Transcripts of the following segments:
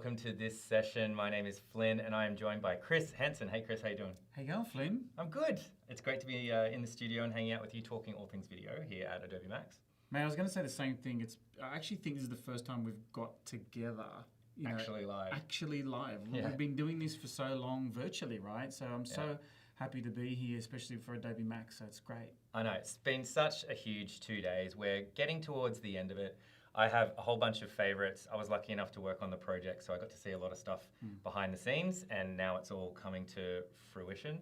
welcome to this session. My name is Flynn and I am joined by Chris Hansen. Hey Chris, how you doing? How you going, Flynn? I'm good. It's great to be in the studio and hanging out with you talking all things video here at Adobe MAX. Man, I was going to say the same thing. I actually think this is the first time we've got together. Actually live. Actually live. Yeah. We've been doing this for so long virtually, right? So I'm so happy to be here, especially for Adobe MAX, so it's great. I know, it's been such a huge 2 days. We're getting towards the end of it. I have a whole bunch of favorites. I was lucky enough to work on the project, so I got to see a lot of stuff behind the scenes, and now it's all coming to fruition.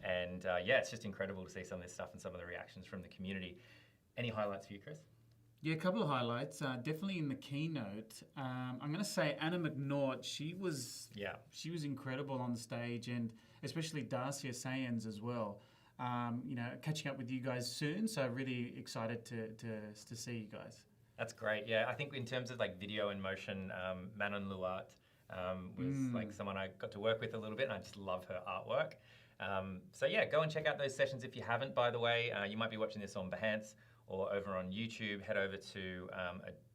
It's just incredible to see some of this stuff and some of the reactions from the community. Any highlights for you, Chris? Yeah, a couple of highlights. Definitely in the keynote. I'm going to say Anna McNaught. She was incredible on the stage, and especially Darcia Sayans as well. Catching up with you guys soon, so really excited to see you guys. That's great. Yeah, I think in terms of like video and motion, Manon Luart was like someone I got to work with a little bit, and I just love her artwork. Go and check out those sessions if you haven't, by the way. You might be watching this on Behance or over on YouTube. Head over to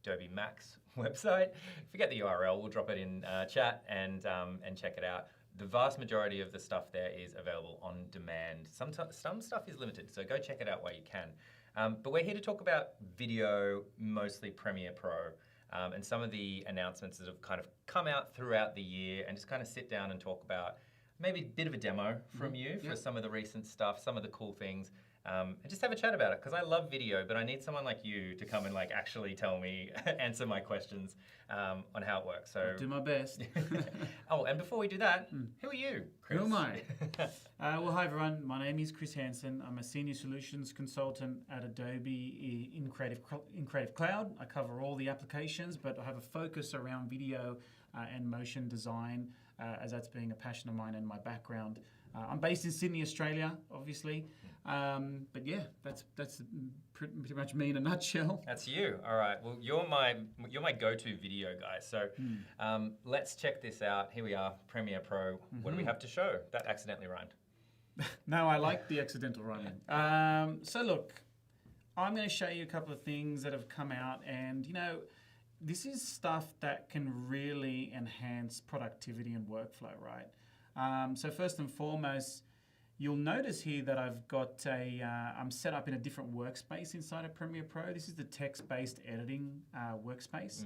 Adobe MAX website. Forget the URL, we'll drop it in chat and check it out. The vast majority of the stuff there is available on demand. Some stuff is limited, so go check it out while you can. But we're here to talk about video, mostly Premiere Pro, and some of the announcements that have kind of come out throughout the year, and just kind of sit down and talk about maybe a bit of a demo from you for some of the recent stuff, some of the cool things, and just have a chat about it, because I love video, but I need someone like you to come and like actually tell me, answer my questions on how it works. So I'll do my best. Oh, and before we do that, who are you, Chris? Who am I? Hi everyone, my name is Chris Hansen. I'm a Senior Solutions Consultant at Adobe in Creative Cloud. I cover all the applications, but I have a focus around video and motion design, as that's being a passion of mine and my background. I'm based in Sydney, Australia, obviously. But yeah, that's pretty much me in a nutshell. That's you. All right. Well, you're my go-to video guy. So let's check this out. Here we are, Premiere Pro. What do we have to show? That accidentally rhymed. No, I like the accidental rhyming. So look, I'm going to show you a couple of things that have come out, and this is stuff that can really enhance productivity and workflow, right? So first and foremost, you'll notice here that I've got I'm set up in a different workspace inside of Premiere Pro. This is the text-based editing workspace.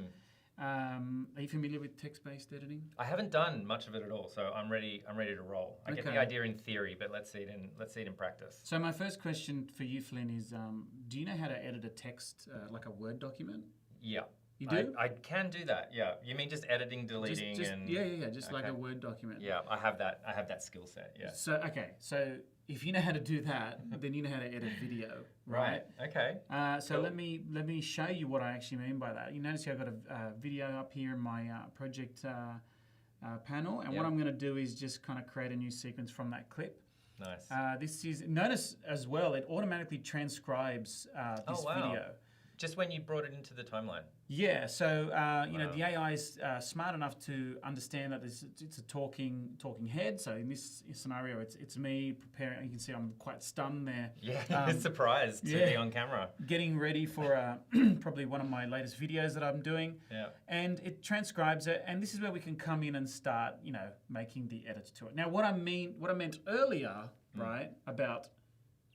Are you familiar with text-based editing? I haven't done much of it at all, so I'm ready to roll. I get the idea in theory, but let's see it in practice. So my first question for you, Flynn, is do you know how to edit a text like a Word document? Yeah. You do? I can do that, yeah. You mean just editing, deleting, and... Yeah, just like a Word document. Yeah, I have that skill set, yeah. So if you know how to do that, then you know how to edit video, right? Okay. Cool. let me show you what I actually mean by that. You notice here I've got a video up here in my project panel, and what I'm going to do is just kind of create a new sequence from that clip. Nice. Notice as well, it automatically transcribes this video. Just when you brought it into the timeline? Yeah, so the AI is smart enough to understand that it's a talking head. So in this scenario, it's me preparing. You can see I'm quite stunned there. Yeah, surprised to be on camera. Getting ready for probably one of my latest videos that I'm doing. Yeah. And it transcribes it, and this is where we can come in and start, making the edits to it. Now, what I meant earlier, right, about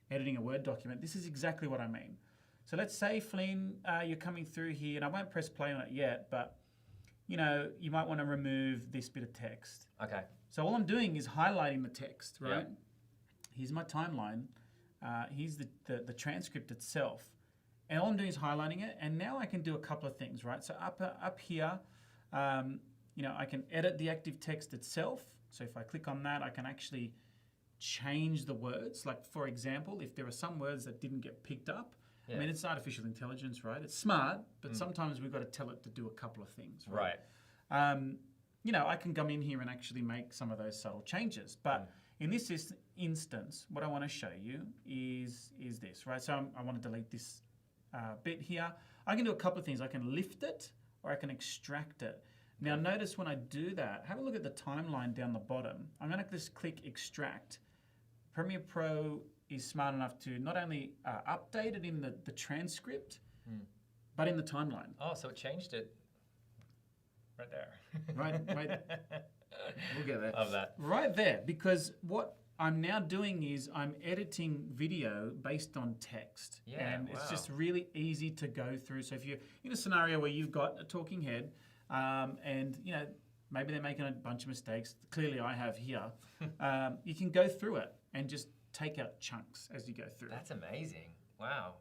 editing a Word document, this is exactly what I mean. So let's say, Flynn, you're coming through here, and I won't press play on it yet, but you might want to remove this bit of text. Okay. So all I'm doing is highlighting the text, right? Yep. Here's my timeline. Here's the transcript itself. And all I'm doing is highlighting it, and now I can do a couple of things, right? So up here, I can edit the active text itself. So if I click on that, I can actually change the words. Like, for example, if there are some words that didn't get picked up, I mean, it's artificial intelligence, right? It's smart, but sometimes we've got to tell it to do a couple of things, right? I can come in here and actually make some of those subtle changes. But in this instance, what I want to show you is this, right? So I want to delete this bit here. I can do a couple of things. I can lift it, or I can extract it. Now, notice when I do that, have a look at the timeline down the bottom. I'm going to just click Extract. Premiere Pro is smart enough to not only update it in the transcript, but in the timeline. Oh, so it changed it Right there. Right. We'll get there. Of that. Right there, because what I'm now doing is I'm editing video based on text. Yeah, and wow. it's just really easy to go through. So if you're in a scenario where you've got a talking head, and maybe they're making a bunch of mistakes, clearly I have here, you can go through it and just take out chunks as you go through. That's amazing. Wow.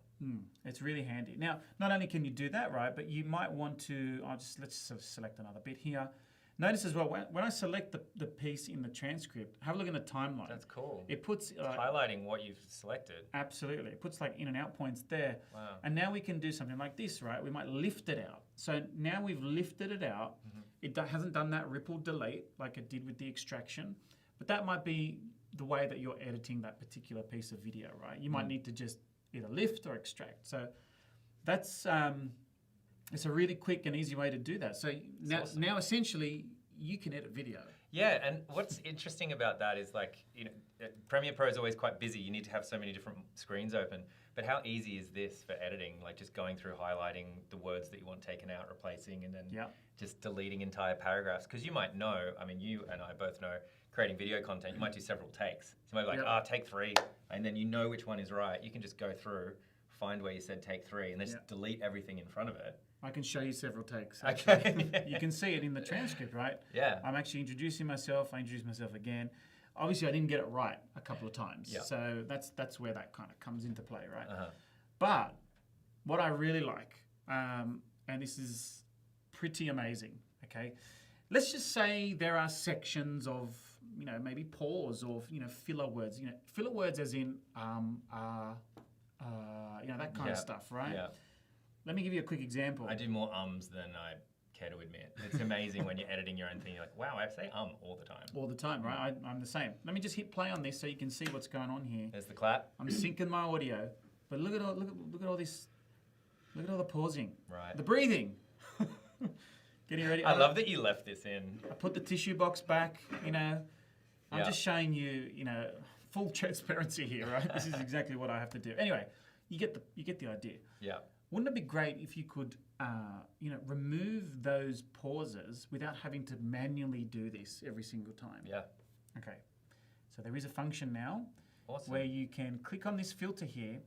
It's really handy. Now, not only can you do that, right, but you might want to, let's sort of select another bit here. Notice as well, when I select the piece in the transcript, have a look in the timeline. That's cool. It puts... It's highlighting what you've selected. Absolutely. It puts like in and out points there. Wow. And now we can do something like this, right? We might lift it out. So now we've lifted it out. It hasn't done that ripple delete like it did with the extraction. But that might be the way that you're editing that particular piece of video, right? You might need to just either lift or extract. So that's... it's a really quick and easy way to do that. So now essentially you can edit video. Yeah, and what's interesting about that is Premiere Pro is always quite busy. You need to have so many different screens open. But how easy is this for editing? Like just going through highlighting the words that you want taken out, replacing, and then just deleting entire paragraphs. Because you might know, I mean, you and I both know, creating video content, you might do several takes. So you might be like, take 3, and then you know which one is right. You can just go through, find where you said take 3, and then just delete everything in front of it. I can show you several takes. Okay. You can see it in the transcript, right? Yeah. I'm actually introducing myself. I introduce myself again. Obviously, I didn't get it right a couple of times. Yeah. So that's where that kind of comes into play, right? But what I really like, and this is pretty amazing, okay? Let's just say there are sections of, maybe pause or, filler words. Filler words as in, that kind of stuff, right? Yeah. Let me give you a quick example. I do more ums than I care to admit. It's amazing when you're editing your own thing. You're like, wow, I say all the time. All the time, right? I'm the same. Let me just hit play on this so you can see what's going on here. There's the clap. I'm syncing my audio, but look at all this. Look at all the pausing. Right. The breathing. Getting ready. I love that you left this in. I put the tissue box back. I'm just showing you, full transparency here, right? This is exactly what I have to do. Anyway, you get the idea. Yeah. Wouldn't it be great if you could, remove those pauses without having to manually do this every single time? Yeah. Okay. So there is a function now where you can click on this filter here.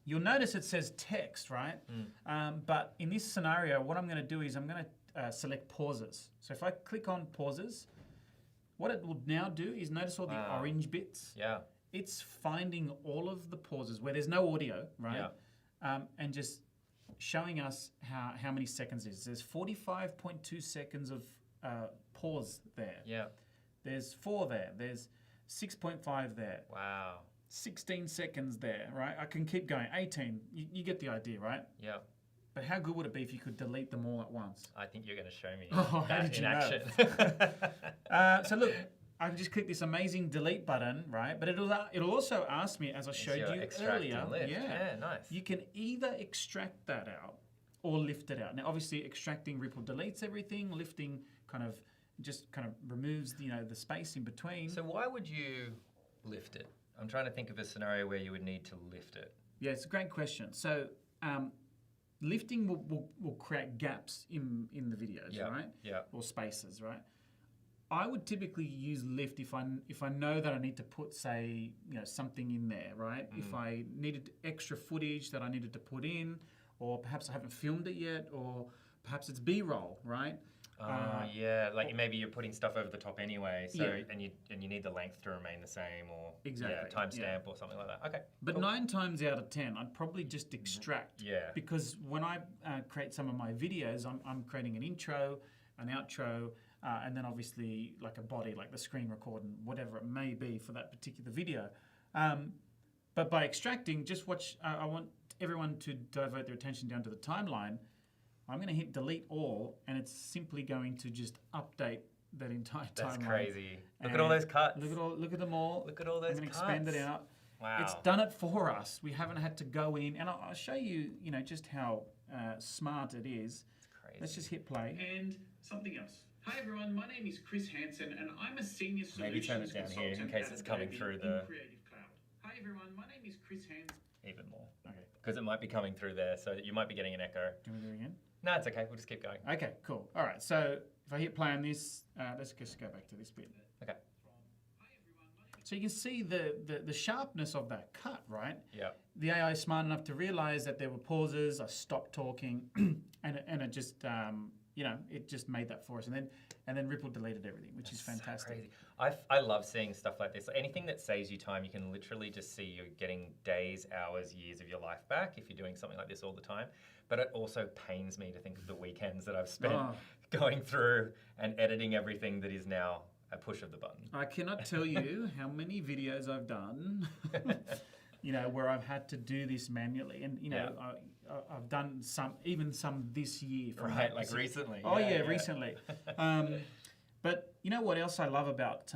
You'll notice it says text, right? But in this scenario, what I'm going to do is I'm going to select pauses. So if I click on pauses, what it will now do is notice all the orange bits. Yeah. It's finding all of the pauses where there's no audio, right? Yeah. And just showing us how many seconds it is. There's 45.2 seconds of pause there. Yeah. There's 4 there. There's 6.5 there. Wow. 16 seconds there, right? I can keep going. 18. You get the idea, right? Yeah. But how good would it be if you could delete them all at once? I think you're going to show me that in action. So look, I can just click this amazing delete button, right? But it'll also ask me, as I showed you earlier, yeah, nice. You can either extract that out or lift it out. Now, obviously, extracting ripple deletes everything. Lifting kind of removes the space in between. So why would you lift it? I'm trying to think of a scenario where you would need to lift it. Yeah, it's a great question. So lifting will create gaps in the videos, right? Yeah. Or spaces, right? I would typically use lift if I know that I need to put, say, something in there, right? If I needed extra footage that I needed to put in, or perhaps I haven't filmed it yet, or perhaps it's B-roll, right? Yeah, like maybe you're putting stuff over the top anyway, so and you need the length to remain the same, or timestamp or something like that. Okay. But 9 times out of 10, I'd probably just extract. Yeah. Because when I create some of my videos, I'm creating an intro, an outro, and then obviously like a body, like the screen recording, whatever it may be for that particular video. But by extracting, just watch. I want everyone to divert their attention down to the timeline. I'm going to hit delete all, and it's simply going to just update that entire timeline. That's crazy. Look at all those cuts. Look at them all. Look at all those I'm going to cuts. expand it out. Wow. It's done it for us. We haven't had to go in, and I'll show you, just how smart it is. It's crazy. Let's just hit play. And something else. Hi everyone, my name is Chris Hansen, and I'm a senior solutions Maybe turn it down here in case it's coming through the Creative Cloud. Hi everyone, my name is Chris Hansen. Even more. Okay. Because it might be coming through there, so you might be getting an echo. Do you want to do it again? No, it's okay. We'll just keep going. Okay, cool. All right, so if I hit play on this, let's just go back to this bit. Okay. So you can see the sharpness of that cut, right? Yeah. The AI is smart enough to realize that there were pauses. I stopped talking, and it just it just made that for us, and then Ripple deleted everything, which is fantastic. So crazy. I love seeing stuff like this. Anything that saves you time, you can literally just see you're getting days, hours, years of your life back if you're doing something like this all the time. But it also pains me to think of the weekends that I've spent going through and editing everything that is now a push of the button. I cannot tell you how many videos I've done, where I've had to do this manually, and I've done some this year. Right, like recently. Oh yeah, recently. But you know what else I love about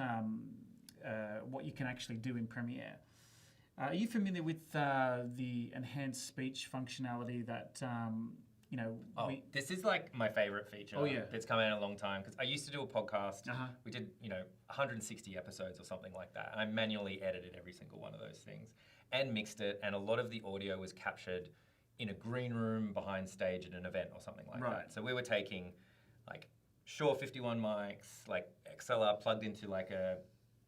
what you can actually do in Premiere? Are you familiar with the enhanced speech functionality that this is like my favorite feature. Oh, yeah. It's come out in a long time because I used to do a podcast. Uh-huh. We did 160 episodes or something like that, and I manually edited every single one of those things and mixed it, and a lot of the audio was captured in a green room behind stage at an event or something like that. So we were taking like Shure 51 mics, like XLR plugged into like a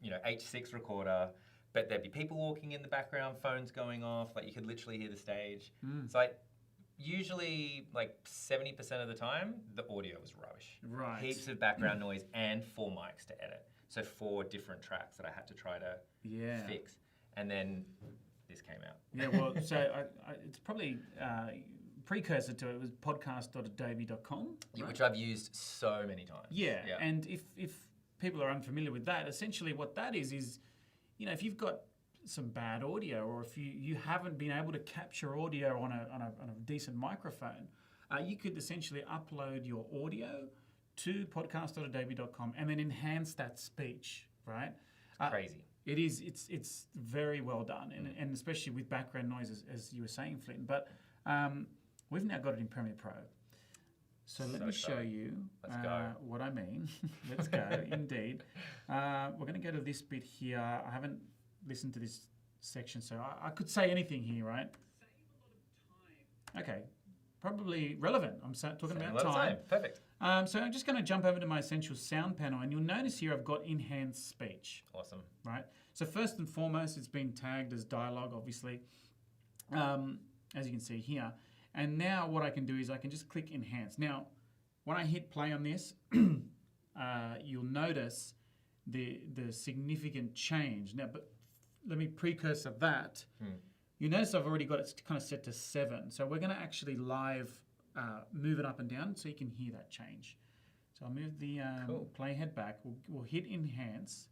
H6 recorder, but there'd be people walking in the background, phones going off, like you could literally hear the stage. So usually like 70% of the time, the audio was rubbish. Right. Heaps of background noise and 4 mics to edit. So 4 different tracks that I had to try to fix. And then this came out. Yeah, well, so it's probably precursor to it was podcast.adobe.com. Right? Which I've used so many times. Yeah. And if people are unfamiliar with that, essentially what that is if you've got some bad audio, or if you haven't been able to capture audio on a decent microphone, you could essentially upload your audio to podcast.adobe.com and then enhance that speech, right? Crazy. It is. It's very well done, and especially with background noise, as you were saying, Flynn. But we've now got it in Premiere Pro. So let me show you what I mean. Let's go, indeed. We're going to go to this bit here. I haven't listened to this section, so I could say anything here, right? Okay, probably relevant. I'm talking about time. Perfect. So I'm just going to jump over to my Essential Sound panel, and you'll notice here I've got Enhanced Speech. Awesome. Right? So first and foremost, it's been tagged as dialogue, obviously, as you can see here. And now what I can do is I can just click Enhance. Now, when I hit play on this, you'll notice the significant change. Now, but let me precursor that. You notice I've already got it kind of set to 7. So we're going to actually live move it up and down so you can hear that change. So I'll move the playhead back. We'll hit Enhance.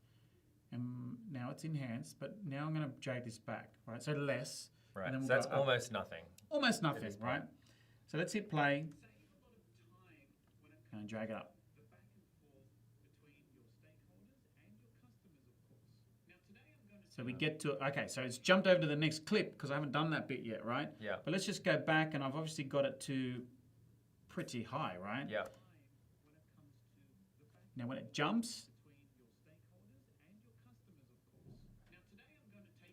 And now it's enhanced, but now I'm going to drag this back, right? So less. Right, and then so that's almost nothing. Almost nothing, right? So let's hit play and drag it up. So we get to, okay, so it's jumped over to the next clip because I haven't done that bit yet, right? Yeah. But let's just go back, and I've obviously got it to pretty high, right? Yeah. Now when it jumps,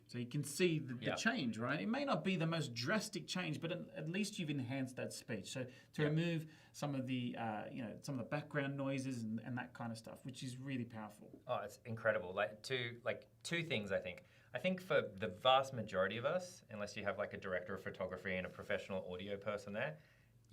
so you can see the change, right? It may not be the most drastic change, but at least you've enhanced that speech. So to remove some of the, some of the background noises and that kind of stuff, which is really powerful. Oh, it's incredible. Two things, I think. I think for the vast majority of us, unless you have like a director of photography and a professional audio person there,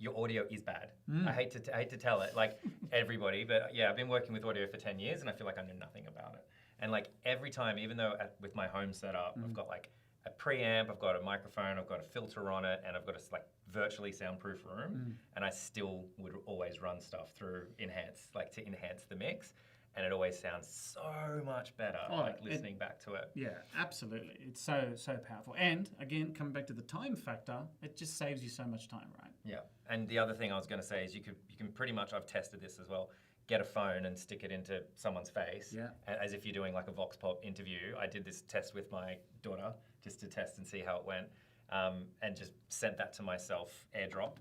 your audio is bad. I hate to tell it, like everybody, but yeah, I've been working with audio for 10 years and I feel like I know nothing about it. And like every time, even though with my home setup, I've got like a preamp, I've got a microphone, I've got a filter on it, and I've got a like virtually soundproof room, and I still would always run stuff through Enhance, like to enhance the mix, and it always sounds so much better, listening back to it. Yeah, absolutely. It's so powerful. And again, coming back to the time factor, it just saves you so much time, right? Yeah. And the other thing I was going to say is you can pretty much, I've tested this as well, get a phone and stick it into someone's face, as if you're doing like a Vox Pop interview. I did this test with my daughter just to test and see how it went, and just sent that to myself, AirDrop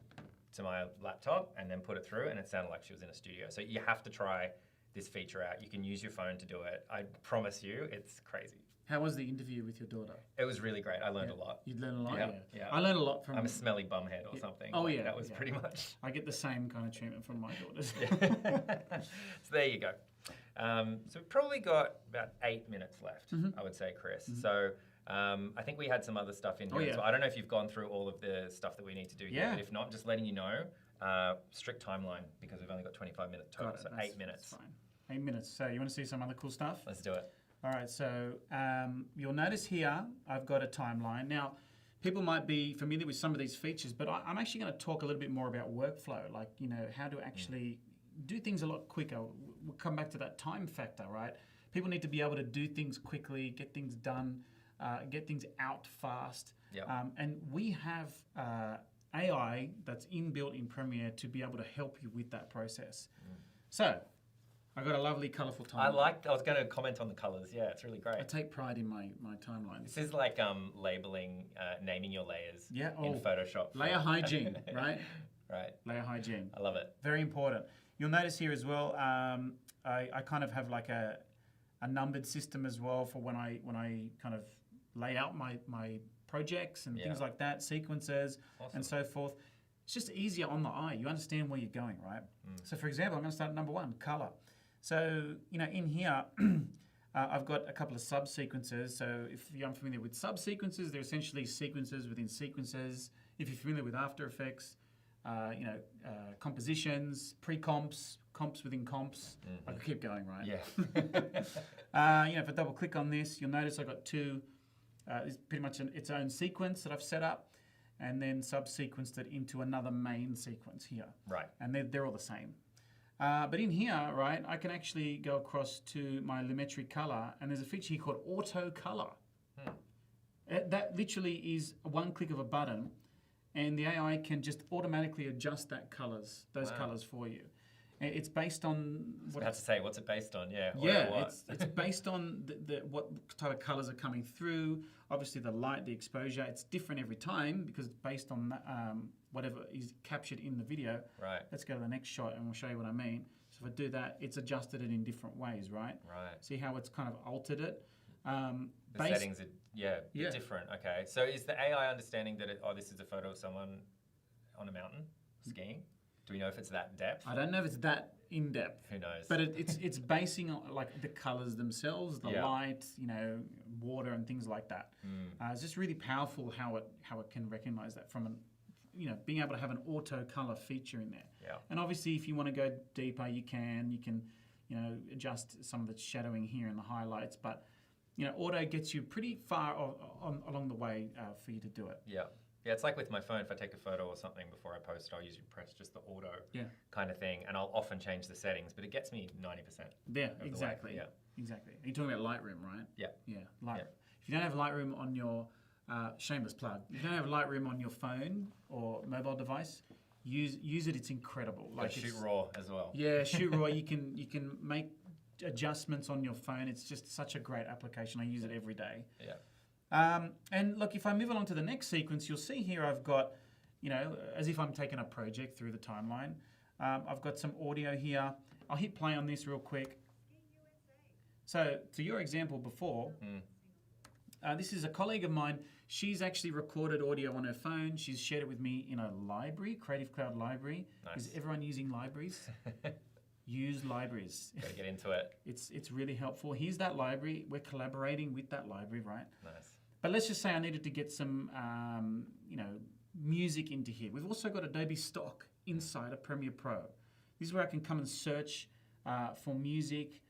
to my laptop, and then put it through, and it sounded like she was in a studio. So you have to try this feature out. You can use your phone to do it. I promise you, it's crazy. How was the interview with your daughter? It was really great. I learned a lot. You learned a lot? Yeah, yeah. yeah. I learned a lot from... I'm a smelly bumhead or something. Oh, yeah. That was pretty much... I get the same kind of treatment from my daughters. So there you go. So we've probably got about 8 minutes left, I would say, Chris. So I think we had some other stuff in here as well. I don't know if you've gone through all of the stuff that we need to do here, but if not, just letting you know, strict timeline, because we've only got 25 minutes total, so 8 minutes. That's fine. 8 minutes. So you want to see some other cool stuff? Let's do it. All right, so you'll notice here I've got a timeline. Now, people might be familiar with some of these features, but I'm actually going to talk a little bit more about workflow, like, you know, how to actually do things a lot quicker. We'll come back to that time factor, right? People need to be able to do things quickly, get things done, get things out fast. Yep. And we have AI that's inbuilt in Premiere to be able to help you with that process. So, I got a lovely, colourful timeline. I was going to comment on the colours. Yeah, it's really great. I take pride in my timeline. This is like labeling, naming your layers in Photoshop. Layer hygiene, right? Right. Layer hygiene. I love it. Very important. You'll notice here as well, I kind of have like a numbered system as well for when I kind of lay out my projects and things like that, sequences and so forth. It's just easier on the eye. You understand where you're going, right? So for example, I'm going to start at number 1, color. So, you know, in here, I've got a couple of sub-sequences. So if you're unfamiliar with sub-sequences, they're essentially sequences within sequences. If you're familiar with After Effects, you know, compositions, pre-comps, comps within comps. I could keep going, right? Yeah. You know, if I double click on this, you'll notice I've got two, it's pretty much its own sequence that I've set up, and then subsequenced it into another main sequence here. Right. And they're all the same. But in here, right, I can actually go across to my Lumetri color, and there's a feature here called auto color. That literally is one click of a button, and the AI can just automatically adjust those colors for you. It's based on... what's it based on? Yeah. It's based on what type of colors are coming through. Obviously, the light, the exposure, it's different every time because it's based on whatever is captured in the video. Right. Let's go to the next shot and we'll show you what I mean. So if I do that, it's adjusted it in different ways, right? Right. See how it's kind of altered it? The settings are different. Okay. So is the AI understanding that this is a photo of someone on a mountain skiing? Do we know if it's that depth? I don't know if it's that in depth. Who knows? But it's basing on like the colors themselves, the light, you know, water and things like that. It's just really powerful how it can recognize that from being able to have an auto color feature in there. Yeah. And obviously, if you want to go deeper, you can adjust some of the shadowing here and the highlights. But auto gets you pretty far along the way for you to do it. Yeah. Yeah, it's like with my phone, if I take a photo or something before I post, I'll usually press just the auto kind of thing, and I'll often change the settings, but it gets me 90%. Yeah, exactly. Yeah. Exactly. You're talking about Lightroom, right? Yeah. Yeah, Lightroom. Yeah. If you don't have Lightroom on your, shameless plug, if you don't have Lightroom on your phone or mobile device, use it, it's incredible. Like shoot raw as well. Yeah, shoot raw, you can make adjustments on your phone. It's just such a great application. I use it every day. Yeah. And look, if I move along to the next sequence, you'll see here I've got, as if I'm taking a project through the timeline. I've got some audio here. I'll hit play on this real quick. So to your example before, this is a colleague of mine. She's actually recorded audio on her phone. She's shared it with me in a library, Creative Cloud library. Nice. Is everyone using libraries? Use libraries. Gotta get into it. It's really helpful. Here's that library. We're collaborating with that library, right? Nice. But let's just say I needed to get some, music into here. We've also got Adobe Stock inside of Premiere Pro. This is where I can come and search for music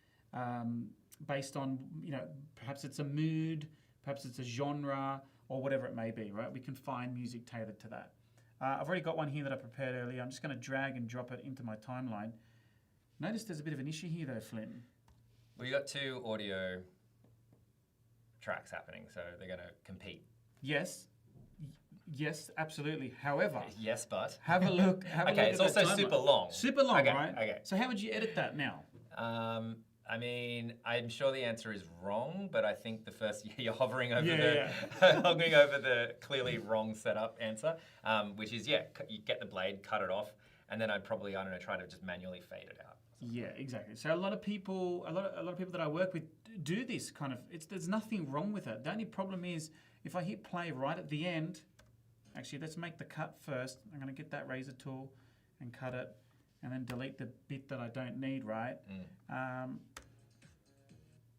based on, perhaps it's a mood, perhaps it's a genre, or whatever it may be, right? We can find music tailored to that. I've already got one here that I prepared earlier. I'm just going to drag and drop it into my timeline. Notice there's a bit of an issue here though, Flynn. Well, you got two audio tracks happening, so they're going to compete. Yes, absolutely. However, yes, but have a look. Okay, it's also super long. Super long, okay, right? Okay. So how would you edit that now? I mean, I'm sure the answer is wrong, but I think the first you're hovering over hovering over the clearly wrong setup answer, which is you get the blade, cut it off, and then I'd probably try to just manually fade it out. Yeah, exactly. So a lot of people that I work with do this kind of. There's nothing wrong with it. The only problem is if I hit play right at the end. Actually, let's make the cut first. I'm going to get that razor tool and cut it, and then delete the bit that I don't need. Right.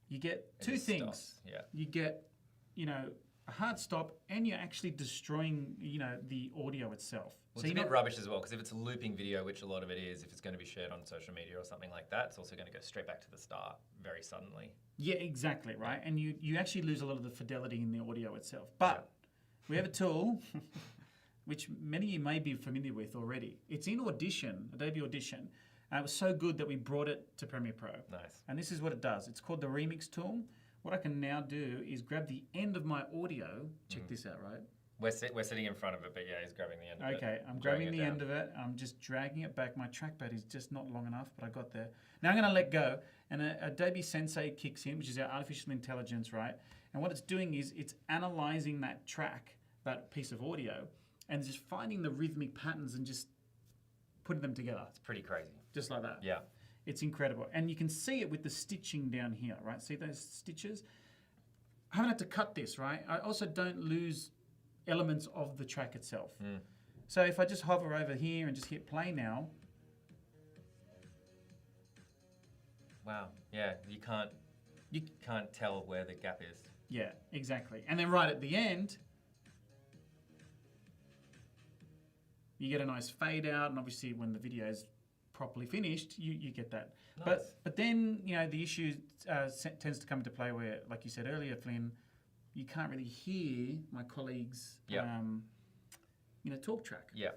You get two things. Stops. Yeah. You get, a hard stop, and you're actually destroying, the audio itself. Well, it's a bit rubbish as well, because if it's a looping video, which a lot of it is, if it's going to be shared on social media or something like that, it's also going to go straight back to the start very suddenly. Yeah, exactly, right? And you actually lose a lot of the fidelity in the audio itself. But we have a tool, which many of you may be familiar with already. It's in Audition, Adobe Audition. And it was so good that we brought it to Premiere Pro. Nice. And this is what it does. It's called the Remix tool. What I can now do is grab the end of my audio. Check this out, right? We're sitting in front of it, but yeah, he's grabbing the end of it. Okay, I'm grabbing the end of it. I'm just dragging it back. My trackpad is just not long enough, but I got there. Now I'm going to let go, and Adobe Sensei kicks in, which is our artificial intelligence, right? And what it's doing is it's analyzing that track, that piece of audio, and just finding the rhythmic patterns and just putting them together. It's pretty crazy. Just like that. Yeah. It's incredible. And you can see it with the stitching down here, right? See those stitches? I haven't had to cut this, right? I also don't lose elements of the track itself. So if I just hover over here and just hit play now. Wow. Yeah, you can't tell where the gap is. Yeah, exactly. And then right at the end, you get a nice fade out, and obviously when the video is properly finished, you get that. Nice. But then, the issue tends to come into play where, like you said earlier, Flynn, you can't really hear my colleagues' talk track. Yeah.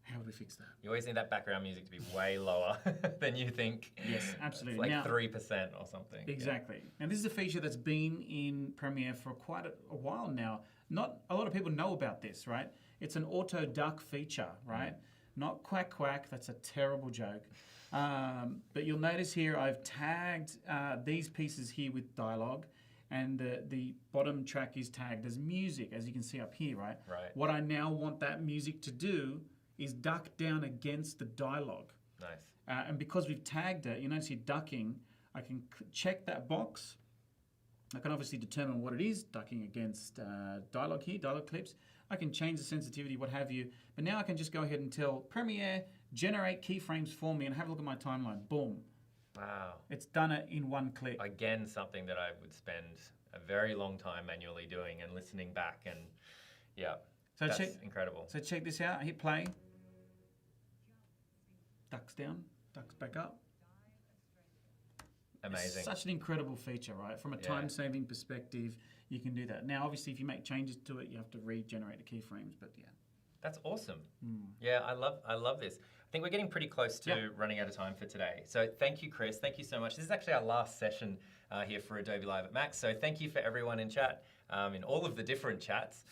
How would we fix that? You always need that background music to be way lower than you think. Yes, absolutely. It's like 3% or something. Exactly. Yeah. And this is a feature that's been in Premiere for quite a while now. Not a lot of people know about this, right? It's an auto duck feature, right? Not quack quack. That's a terrible joke. But you'll notice here I've tagged these pieces here with dialogue. And the bottom track is tagged as music, as you can see up here, right? Right. What I now want that music to do is duck down against the dialogue. Nice. And because we've tagged it, you notice here ducking, I can check that box. I can obviously determine what it is, ducking against dialogue here, dialogue clips. I can change the sensitivity, what have you. But now I can just go ahead and tell Premiere, generate keyframes for me, and have a look at my timeline. Boom. Wow. It's done it in one click. Again, something that I would spend a very long time manually doing and listening back, and So that's incredible. So check this out. I hit play. Ducks down, ducks back up. Amazing. It's such an incredible feature, right? From a time-saving perspective, you can do that. Now, obviously, if you make changes to it, you have to regenerate the keyframes, but yeah. That's awesome. Yeah, I love this. I think we're getting pretty close to running out of time for today. So thank you, Chris. Thank you so much. This is actually our last session here for Adobe Live at Max. So thank you for everyone in chat, in all of the different chats.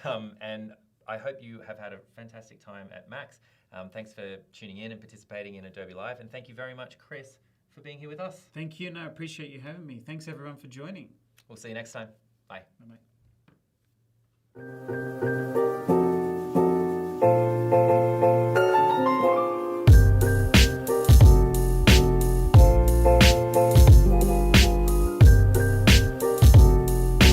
And I hope you have had a fantastic time at Max. Thanks for tuning in and participating in Adobe Live. And thank you very much, Chris, for being here with us. Thank you. No, I appreciate you having me. Thanks, everyone, for joining. We'll see you next time. Bye. Bye-bye.